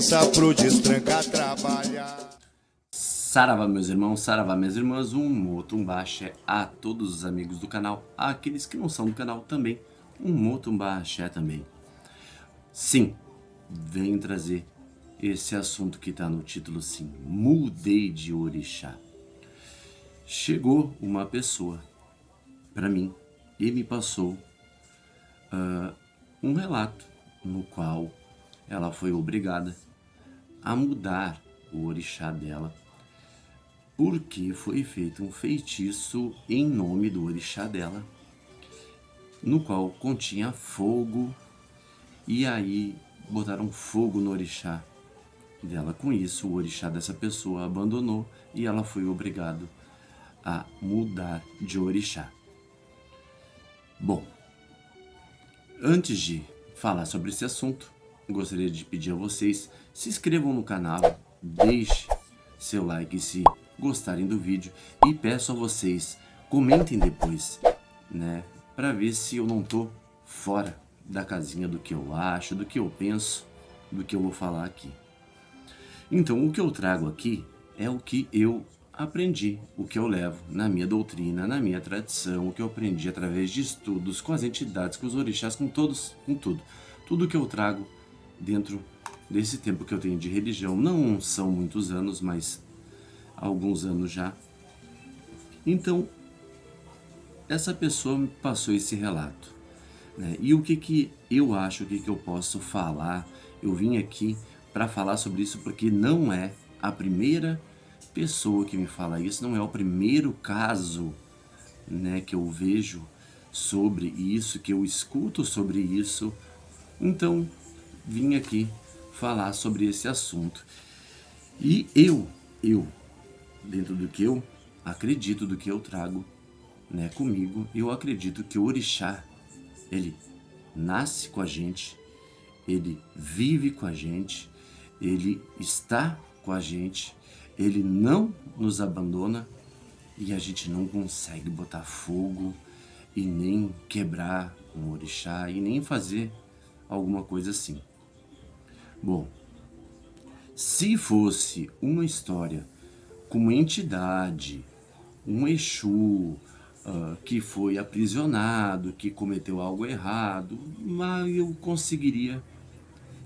força pro destrancar trabalhar. Saravá, meus irmãos, saravá, minhas irmãs, um motumbá axé a todos os amigos do canal, aqueles que não são do canal também, um motumbá axé também. Sim, venho trazer esse assunto que está no título, sim, mudei de orixá. Chegou uma pessoa para mim e me passou um relato no qual ela foi obrigada a mudar o orixá dela porque foi feito um feitiço em nome do orixá dela, no qual continha fogo, e aí botaram fogo no orixá dela. Com isso, o orixá dessa pessoa abandonou e ela foi obrigada a mudar de orixá. Bom, antes de falar sobre esse assunto, gostaria de pedir a vocês, se inscrevam no canal, deixe seu like se gostarem do vídeo e peço a vocês, comentem depois, né, para ver se eu não tô fora da casinha do que eu acho, do que eu penso, do que eu vou falar aqui. Então, o que eu trago aqui é o que eu aprendi, o que eu levo na minha doutrina, na minha tradição, o que eu aprendi através de estudos com as entidades, com os orixás, com todos, com tudo. Tudo que eu trago dentro desse tempo que eu tenho de religião, não são muitos anos, mas alguns anos já. Então, essa pessoa me passou esse relato, né? E o que eu acho, o que eu posso falar? Eu vim aqui para falar sobre isso porque não é a primeira pessoa que me fala isso, não é o primeiro caso, né, que eu vejo sobre isso, que eu escuto sobre isso. Então, vim aqui falar sobre esse assunto. E eu, dentro do que eu acredito, do que eu trago, né, comigo, eu acredito que o orixá, ele nasce com a gente, ele vive com a gente, ele está com a gente, ele não nos abandona e a gente não consegue botar fogo e nem quebrar um orixá e nem fazer alguma coisa assim. Bom, se fosse uma história com uma entidade, um Exu, que foi aprisionado, que cometeu algo errado, mas eu conseguiria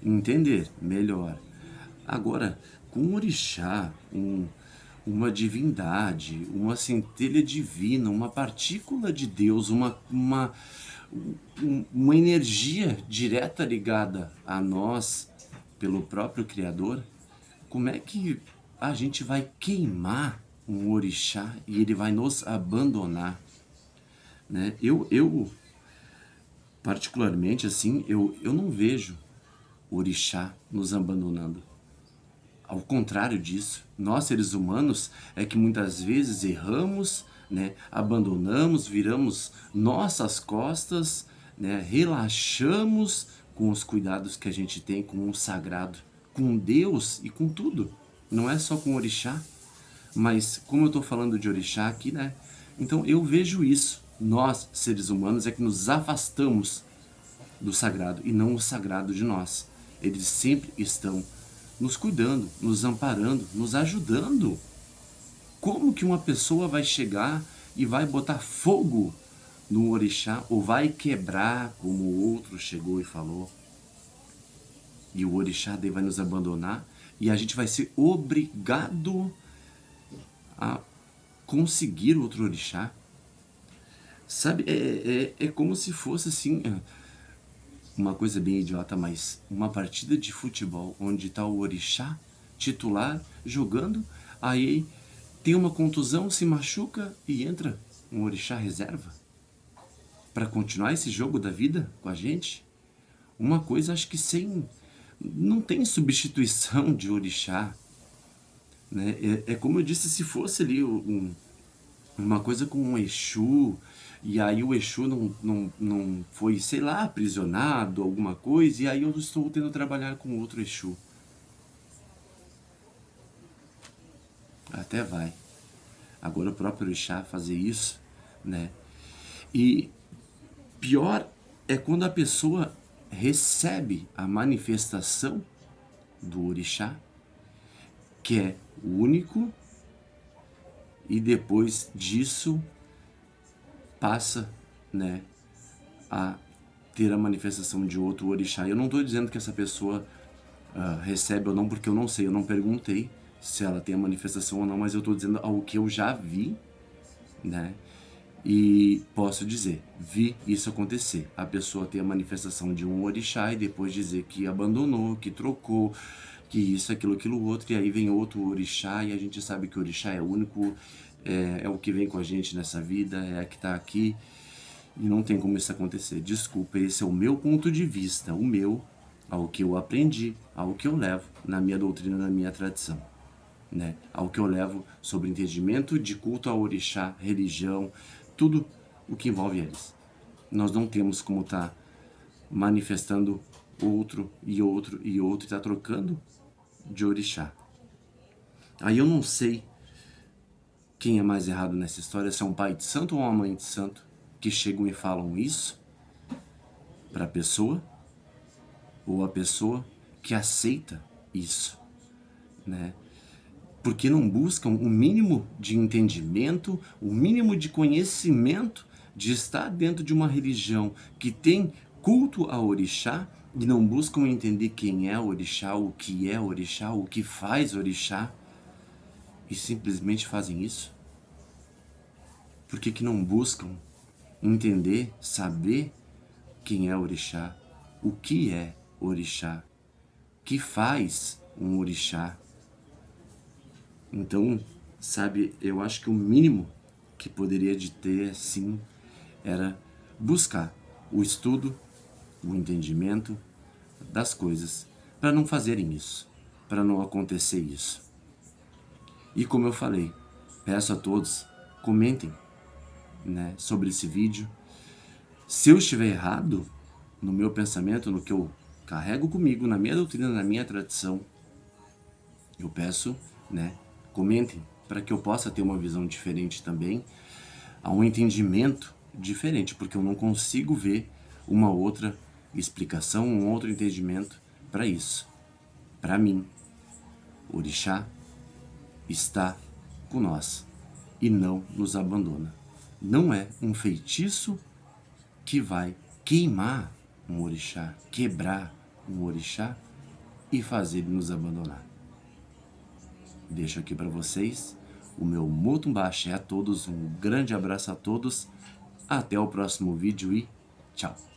entender melhor. Agora, com um orixá, uma divindade, uma centelha divina, uma partícula de Deus, uma energia direta ligada a nós pelo próprio Criador, como é que a gente vai queimar um orixá e ele vai nos abandonar, né? Eu particularmente assim, eu não vejo o orixá nos abandonando. Ao contrário disso, nós seres humanos é que muitas vezes erramos, né? Abandonamos, viramos nossas costas, né? Relaxamos com os cuidados que a gente tem com o sagrado, com Deus e com tudo. Não é só com o orixá, mas como eu estou falando de orixá aqui, né? Então eu vejo isso. Nós, seres humanos, é que nos afastamos do sagrado e não o sagrado de nós. Eles sempre estão nos cuidando, nos amparando, nos ajudando. Como que uma pessoa vai chegar e vai botar fogo no orixá ou vai quebrar, como o outro chegou e falou? E o orixá daí vai nos abandonar e a gente vai ser obrigado a conseguir outro orixá. Sabe, é como se fosse assim, uma coisa bem idiota, mas uma partida de futebol onde está o orixá titular jogando, aí tem uma contusão, se machuca e entra um orixá reserva para continuar esse jogo da vida com a gente. Uma coisa, acho que não tem substituição de orixá, né? É como eu disse, se fosse ali uma coisa com um Exu, e aí o Exu não foi, sei lá, aprisionado, alguma coisa, e aí eu estou tendo que trabalhar com outro Exu. Até vai. Agora o próprio orixá fazer isso, né? E pior é quando a pessoa recebe a manifestação do orixá, que é único, e depois disso passa, né, a ter a manifestação de outro orixá. Eu não estou dizendo que essa pessoa recebe ou não, porque eu não sei, eu não perguntei se ela tem a manifestação ou não, mas eu estou dizendo algo que eu já vi, né? E posso dizer, vi isso acontecer. A pessoa tem a manifestação de um orixá e depois dizer que abandonou, que trocou, que isso, aquilo, outro, e aí vem outro orixá, e a gente sabe que o orixá é único, é o que vem com a gente nessa vida, é a que está aqui, e não tem como isso acontecer. Desculpa, esse é o meu ponto de vista, o meu, ao que eu aprendi, ao que eu levo na minha doutrina, na minha tradição, né? Ao que eu levo sobre entendimento de culto ao orixá, religião, tudo o que envolve eles. Nós não temos como estar manifestando outro e outro e outro, e estar trocando de orixá. Aí eu não sei quem é mais errado nessa história, se é um pai de santo ou uma mãe de santo que chegam e falam isso para a pessoa, ou a pessoa que aceita isso, né? Porque não buscam o mínimo de entendimento, o mínimo de conhecimento de estar dentro de uma religião que tem culto a orixá e não buscam entender quem é orixá, o que faz orixá, e simplesmente fazem isso? Por que não buscam entender, saber quem é orixá, o que é orixá, o que faz um orixá? Então, sabe, eu acho que o mínimo que poderia de ter, sim, era buscar o estudo, o entendimento das coisas, para não fazerem isso, para não acontecer isso. E como eu falei, peço a todos, comentem, né, sobre esse vídeo. Se eu estiver errado no meu pensamento, no que eu carrego comigo, na minha doutrina, na minha tradição, eu peço, né, comentem, para que eu possa ter uma visão diferente também, a um entendimento diferente, porque eu não consigo ver uma outra explicação, um outro entendimento para isso. Para mim, orixá está com nós e não nos abandona. Não é um feitiço que vai queimar um orixá, quebrar um orixá e fazer ele nos abandonar. Deixo aqui para vocês o meu Motumbá Axé a todos, um grande abraço a todos, até o próximo vídeo e tchau!